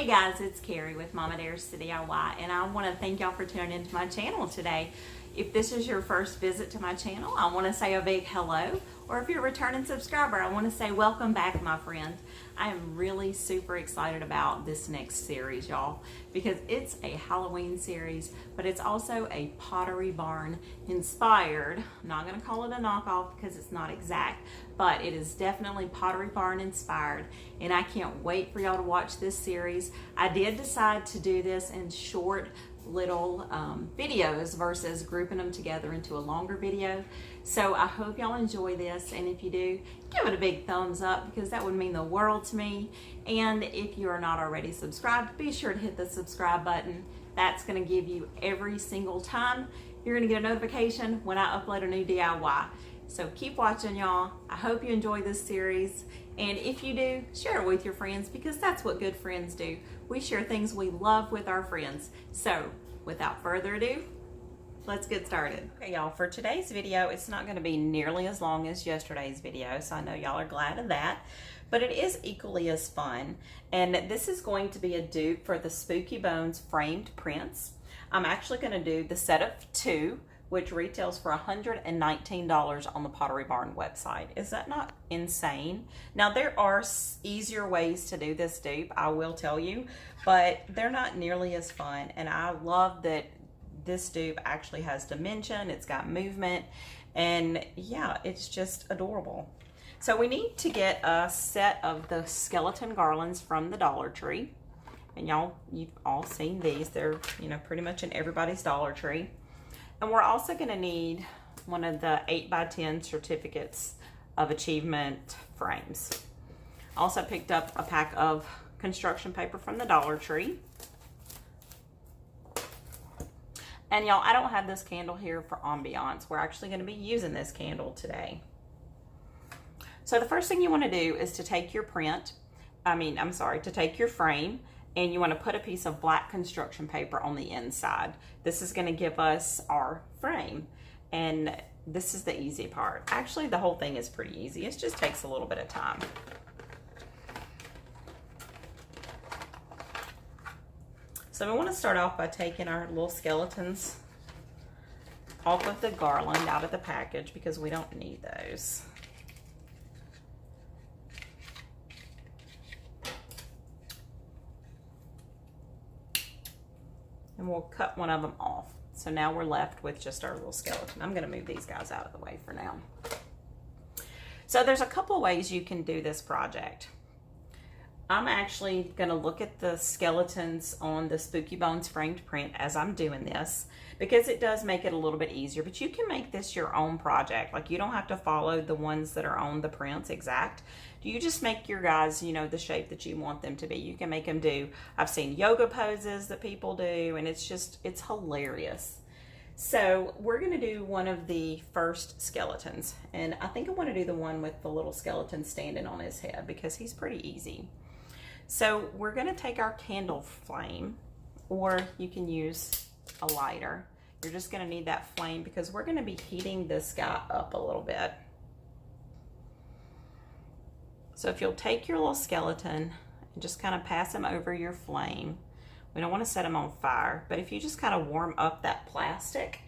Hey guys, it's Carrie with Mama Dares to DIY, and I want to thank y'all for tuning into my channel today. If this is your first visit to my channel, I want to say a big hello, or if you're a returning subscriber, I want to say welcome back, my friend. I am really super excited about this next series, y'all, because it's a Halloween series, but it's also a Pottery Barn inspired. I'm not going to call it a knockoff because it's not exact, but it is definitely Pottery Barn inspired, and I can't wait for y'all to watch this series. I did decide to do this in short little videos versus grouping them together into a longer video. So I hope y'all enjoy this, and if you do, give it a big thumbs up because that would mean the world to me. And if you are not already subscribed, be sure to hit the subscribe button. That's going to give you every single time you're going to get a notification when I upload a new DIY. So keep watching, y'all. I hope you enjoy this series, and if you do, share it with your friends because that's what good friends do. We share things we love with our friends. So without further ado, let's get started. Okay, y'all, for today's video, it's not going to be nearly as long as yesterday's video, so I know y'all are glad of that, but it is equally as fun. And this is going to be a dupe for the Spooky Bones framed prints. I'm actually going to do the set of 2, which retails for $119 on the Pottery Barn website. Is that not insane? Now, there are easier ways to do this dupe, I will tell you, but they're not nearly as fun. And I love that this dupe actually has dimension, it's got movement, and yeah, it's just adorable. So we need to get a set of the skeleton garlands from the Dollar Tree. And y'all, you've all seen these. They're, you know, pretty much in everybody's Dollar Tree. And we're also going to need one of the 8x10 certificates of achievement frames. Also picked up a pack of construction paper from the Dollar Tree. And y'all, I don't have this candle here for ambiance. We're actually going to be using this candle today. So the first thing you want to do is to take your to take your frame, and you want to put a piece of black construction paper on the inside. This is going to give us our frame, and this is the easy part. Actually, the whole thing is pretty easy. It just takes a little bit of time. So we want to start off by taking our little skeletons off of the garland out of the package because we don't need those. And we'll cut one of them off. So now we're left with just our little skeleton. I'm going to move these guys out of the way for now. So there's a couple of ways you can do this project. I'm actually going to look at the skeletons on the Spooky Bones framed print as I'm doing this because it does make it a little bit easier. But you can make this your own project. Like, you don't have to follow the ones that are on the prints exact. You just make your guys, you know, the shape that you want them to be. You can make them do, I've seen yoga poses that people do, and it's hilarious. So we're going to do one of the first skeletons, and I think I want to do the one with the little skeleton standing on his head because he's pretty easy. So we're going to take our candle flame, or you can use a lighter. You're just going to need that flame because we're going to be heating this guy up a little bit. So if you'll take your little skeleton and just kind of pass him over your flame, we don't want to set him on fire, but if you just kind of warm up that plastic,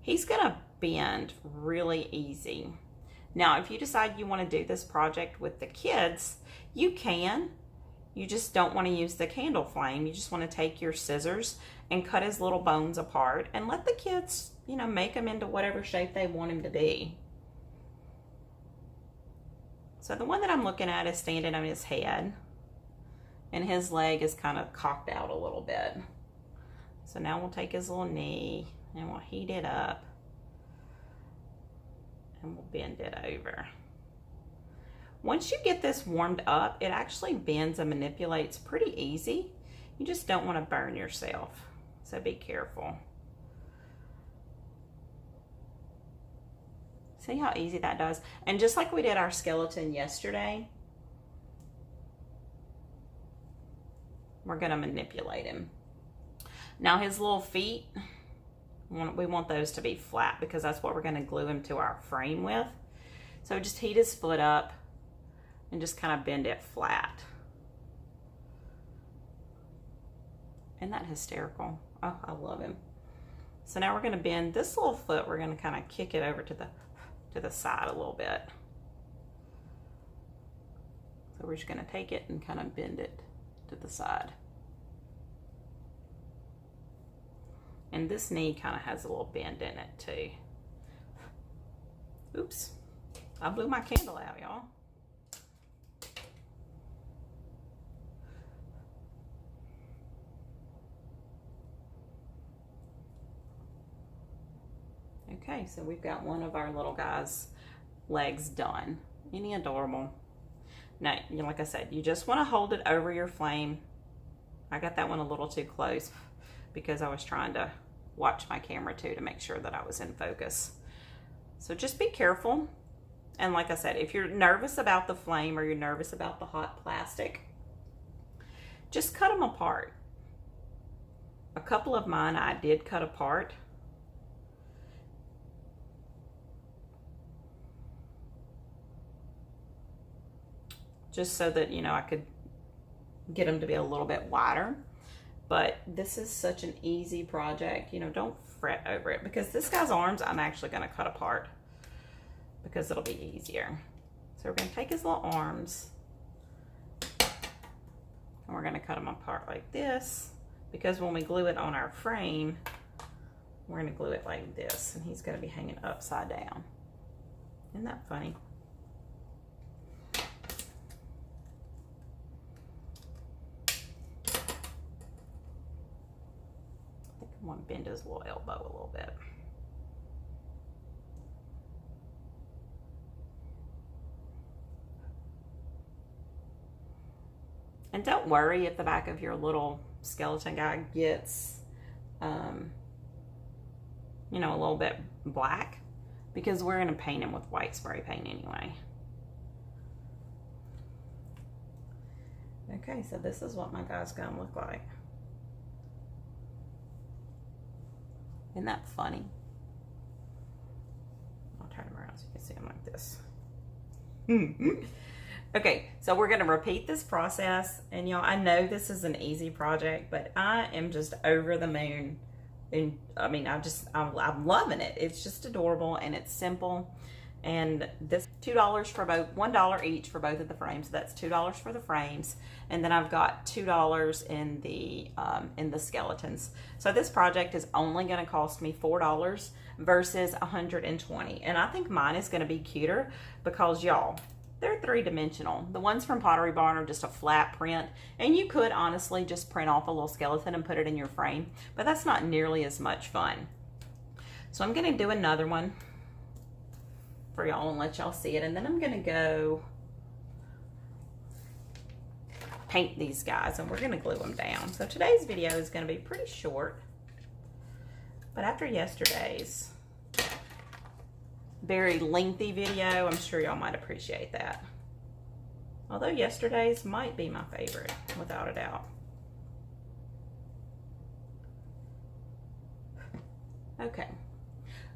he's going to bend really easy. Now, if you decide you want to do this project with the kids, you can. You just don't want to use the candle flame. You just want to take your scissors and cut his little bones apart and let the kids, you know, make him into whatever shape they want him to be. So the one that I'm looking at is standing on his head, and his leg is kind of cocked out a little bit. So now we'll take his little knee and we'll heat it up and we'll bend it over. Once you get this warmed up, it actually bends and manipulates pretty easy. You just don't want to burn yourself, so be careful. See how easy that does? And just like we did our skeleton yesterday, we're going to manipulate him. Now his little feet, we want those to be flat because that's what we're going to glue him to our frame with. So just heat his foot up and just kind of bend it flat. Isn't that hysterical? Oh, I love him. So now we're going to bend this little foot. We're going to kind of kick it over to the side a little bit. So we're just going to take it and kind of bend it to the side. And this knee kind of has a little bend in it too. Oops, I blew my candle out, y'all. Okay, so we've got one of our little guy's legs done. Isn't he adorable? Now, like I said, you just want to hold it over your flame. I got that one a little too close because I was trying to watch my camera too to make sure that I was in focus. So just be careful. And like I said, if you're nervous about the flame or you're nervous about the hot plastic, just cut them apart. A couple of mine I did cut apart. Just so that, you know, I could get them to be a little bit wider. But this is such an easy project. You know, don't fret over it, because this guy's arms I'm actually going to cut apart because it'll be easier. So we're going to take his little arms and we're going to cut them apart like this, because when we glue it on our frame, we're going to glue it like this, and he's going to be hanging upside down. Isn't that funny? I want to bend his little elbow a little bit. And don't worry if the back of your little skeleton guy gets, you know, a little bit black, because we're going to paint him with white spray paint anyway. Okay, so this is what my guy's going to look like. Isn't that funny? I'll turn him around so you can see him like this. Okay, so we're gonna repeat this process, and y'all, I know this is an easy project, but I am just over the moon. And I mean, I'm loving it. It's just adorable and it's simple. And this $2 for both, $1 each for both of the frames. So that's $2 for the frames, and then I've got $2 in the skeletons. So this project is only going to cost me $4 versus $120, and I think mine is going to be cuter because, y'all, they're three-dimensional. The ones from Pottery Barn are just a flat print, and you could honestly just print off a little skeleton and put it in your frame, but that's not nearly as much fun. So I'm going to do another one for y'all and let y'all see it, and then I'm gonna go paint these guys, and we're gonna glue them down. So today's video is gonna be pretty short, but after yesterday's very lengthy video, I'm sure y'all might appreciate that. Although yesterday's might be my favorite, without a doubt. Okay.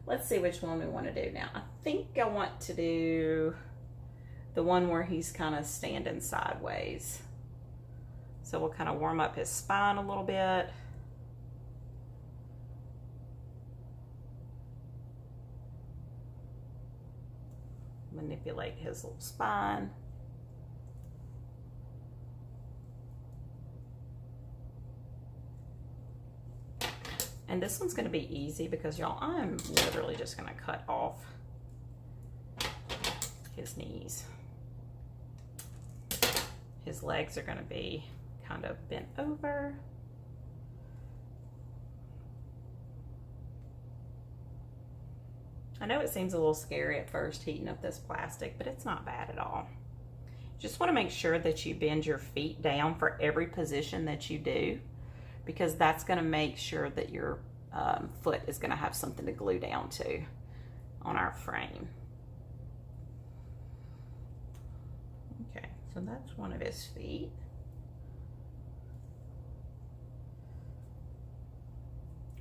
Let's see which one we want to do now. I think I want to do the one where he's kind of standing sideways. So we'll kind of warm up his spine a little bit. Manipulate his little spine. And this one's going to be easy because, y'all, I'm literally just going to cut off his knees. His legs are going to be kind of bent over. I know it seems a little scary at first heating up this plastic, but it's not bad at all. Just want to make sure that you bend your feet down for every position that you do, because that's going to make sure that your foot is going to have something to glue down to on our frame. Okay, so that's one of his feet.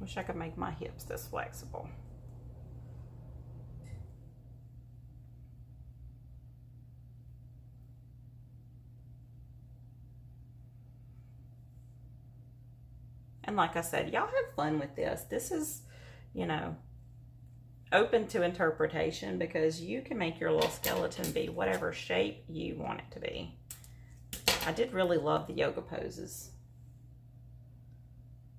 Wish I could make my hips this flexible. And like I said, y'all have fun with this. This is, you know, open to interpretation because you can make your little skeleton be whatever shape you want it to be. I did really love the yoga poses.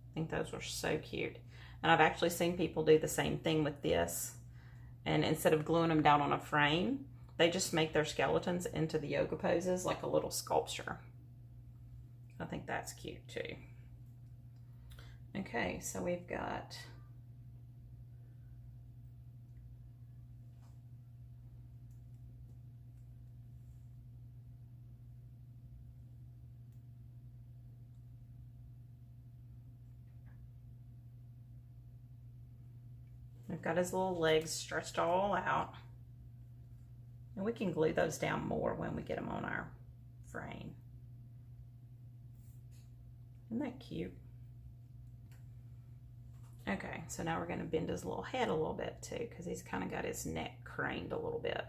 I think those were so cute. And I've actually seen people do the same thing with this. And instead of gluing them down on a frame, they just make their skeletons into the yoga poses like a little sculpture. I think that's cute too. Okay, so we've got his little legs stretched all out. And we can glue those down more when we get them on our frame. Isn't that cute? Okay, so now we're going to bend his little head a little bit too, because he's kind of got his neck craned a little bit.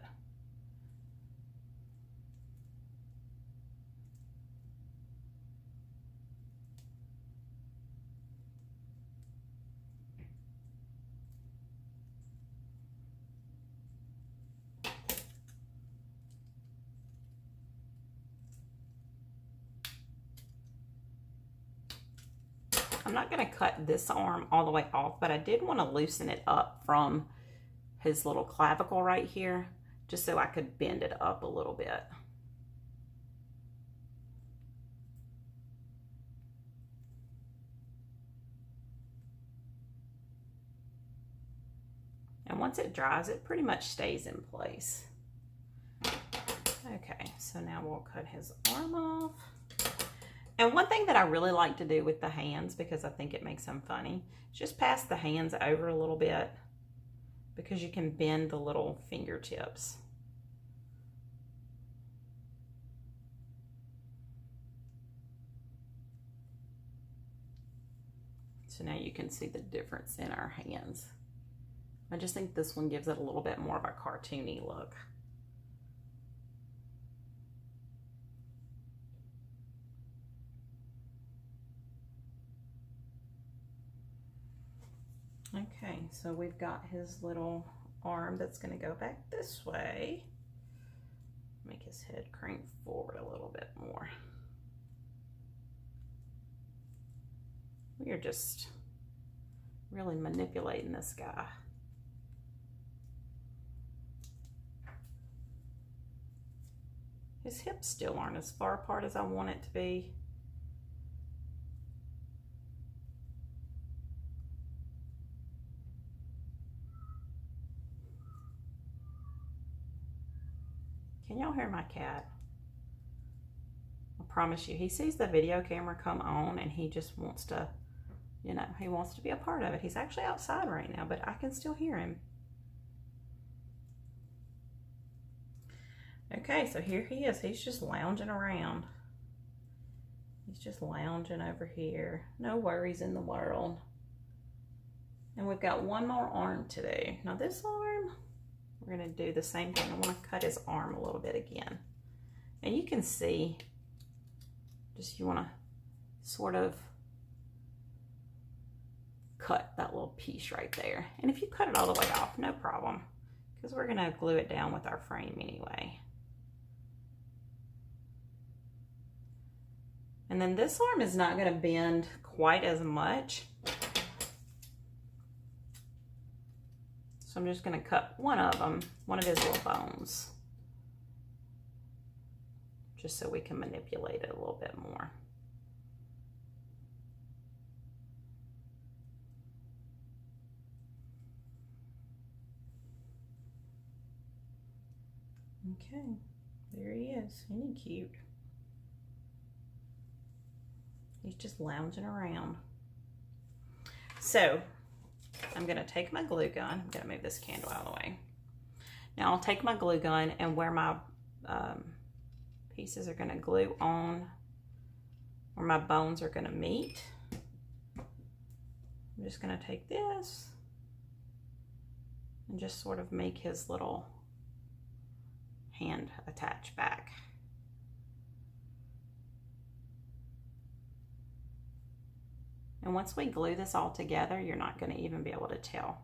I'm not going to cut this arm all the way off, but I did want to loosen it up from his little clavicle right here, just so I could bend it up a little bit. And once it dries, it pretty much stays in place. Okay, so now we'll cut his arm off. And one thing that I really like to do with the hands, because I think it makes them funny, is just pass the hands over a little bit, because you can bend the little fingertips. So now you can see the difference in our hands. I just think this one gives it a little bit more of a cartoony look. Okay, so we've got his little arm that's going to go back this way. Make his head crank forward a little bit more. We are just really manipulating this guy. His hips still aren't as far apart as I want it to be. Can y'all hear my cat? I promise you, he sees the video camera come on and he just wants to, you know, he wants to be a part of it. He's actually outside right now, but I can still hear him. Okay, so here he is. He's just lounging around. He's just lounging over here. No worries in the world. And we've got one more arm to do. Now this arm, we're going to do the same thing. I want to cut his arm a little bit again. And you can see, just you want to sort of cut that little piece right there. And if you cut it all the way off, no problem, because we're going to glue it down with our frame anyway. And then this arm is not going to bend quite as much. So I'm just going to cut one of them, one of his little bones, just so we can manipulate it a little bit more. Okay, there he is. Isn't he cute? He's just lounging around. So I'm going to take my glue gun. I'm going to move this candle out of the way. Now I'll take my glue gun, and where my pieces are going to glue on, where my bones are going to meet, I'm just going to take this and just sort of make his little hand attach back. And once we glue this all together, you're not going to even be able to tell.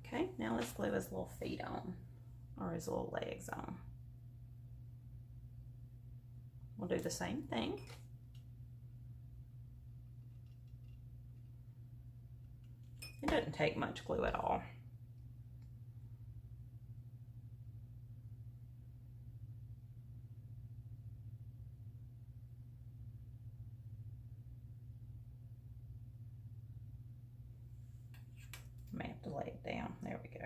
Okay, now let's glue his little feet on, or his little legs on. We'll do the same thing. It doesn't take much glue at all. I may have to lay it down. There we go.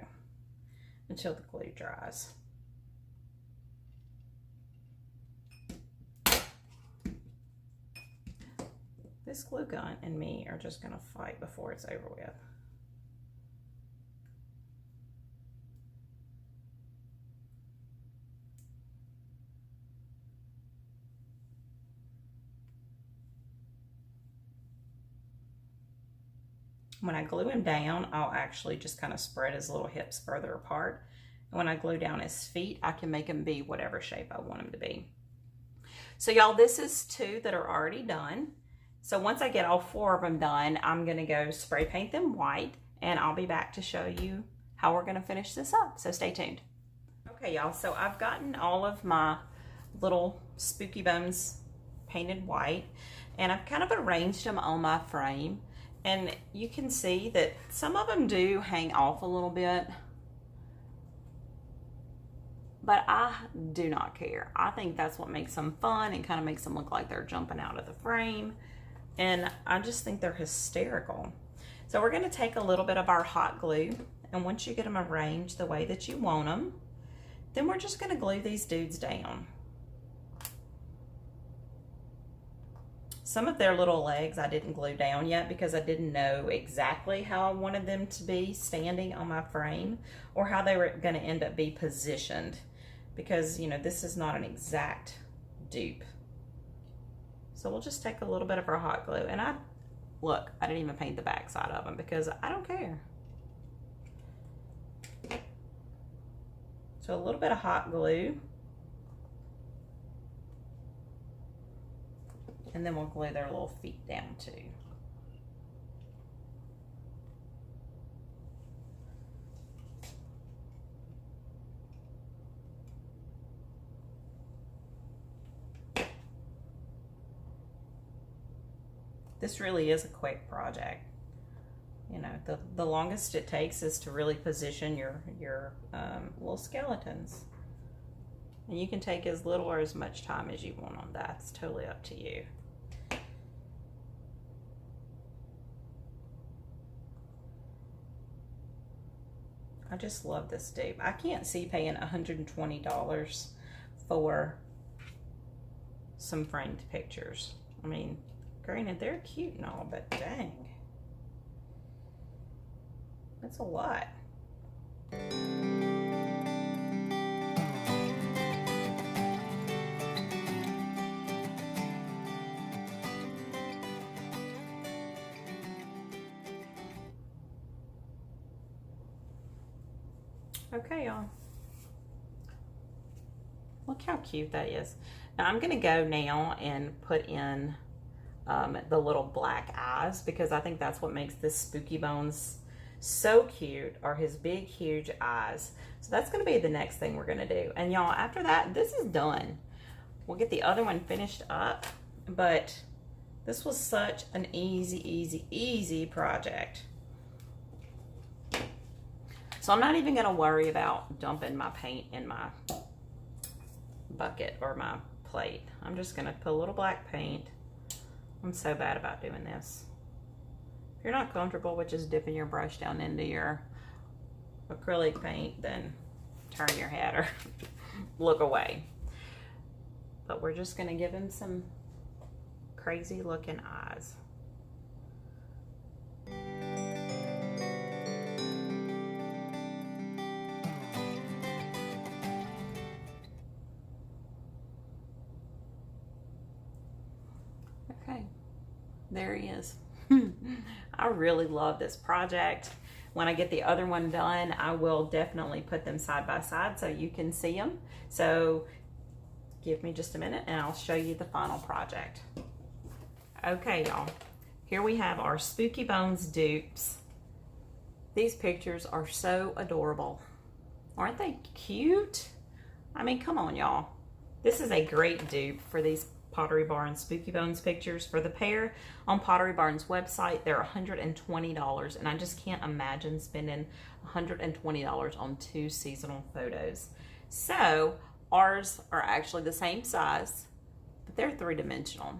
Until the glue dries. This glue gun and me are just going to fight before it's over with. When I glue him down, I'll actually just kind of spread his little hips further apart. And when I glue down his feet, I can make him be whatever shape I want him to be. So y'all, this is 2 that are already done. So once I get all 4 of them done, I'm gonna go spray paint them white, and I'll be back to show you how we're gonna finish this up. So stay tuned. Okay, y'all, so I've gotten all of my little spooky bones painted white, and I've kind of arranged them on my frame. And you can see that some of them do hang off a little bit, but I do not care. I think that's what makes them fun and kind of makes them look like they're jumping out of the frame. And I just think they're hysterical. So we're gonna take a little bit of our hot glue, and once you get them arranged the way that you want them, then we're just gonna glue these dudes down. Some of their little legs I didn't glue down yet because I didn't know exactly how I wanted them to be standing on my frame, or how they were going to end up be positioned, because, you know, this is not an exact dupe. So we'll just take a little bit of our hot glue, and I didn't even paint the back side of them because I don't care. So a little bit of hot glue. And then we'll glue their little feet down too. This really is a quick project. You know, the longest it takes is to really position your little skeletons. And you can take as little or as much time as you want on that. It's totally up to you. I just love this dupe. I can't see paying $120 for some framed pictures. I mean, granted, they're cute and all, but dang. That's a lot. Okay, y'all. Look how cute that is. Now I'm gonna go now and put in the little black eyes, because I think that's what makes this Spooky Bones so cute, are his big, huge eyes. So that's gonna be the next thing we're gonna do. And y'all, after that, this is done. We'll get the other one finished up, but this was such an easy project. So I'm not even gonna worry about dumping my paint in my bucket or my plate. I'm just gonna put a little black paint. I'm so bad about doing this. If you're not comfortable with just dipping your brush down into your acrylic paint, then turn your head or look away. But we're just gonna give him some crazy looking eyes. Okay, there he is. I really love this project. When I get the other one done, I will definitely put them side by side so you can see them. So give me just a minute and I'll show you the final project. Okay, y'all. Here we have our Spooky Bones dupes. These pictures are so adorable. Aren't they cute? I mean, come on, y'all. This is a great dupe for these Pottery Barn Spooky Bones pictures. For the pair on Pottery Barn's website, they're $120, and I just can't imagine spending $120 on 2 seasonal photos. So ours are actually the same size, but they're 3-dimensional,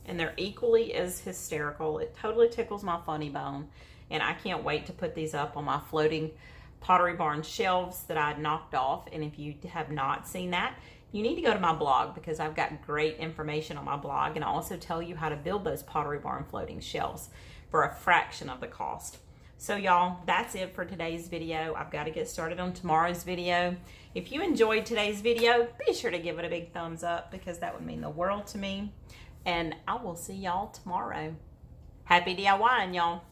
and they're equally as hysterical. It totally tickles my funny bone, and I can't wait to put these up on my floating Pottery Barn shelves that I knocked off. And if you have not seen that, you need to go to my blog, because I've got great information on my blog, and I also tell you how to build those Pottery Barn floating shelves for a fraction of the cost. So y'all, that's it for today's video. I've got to get started on tomorrow's video. If you enjoyed today's video, be sure to give it a big thumbs up, because that would mean the world to me. And I will see y'all tomorrow. Happy DIYing, y'all.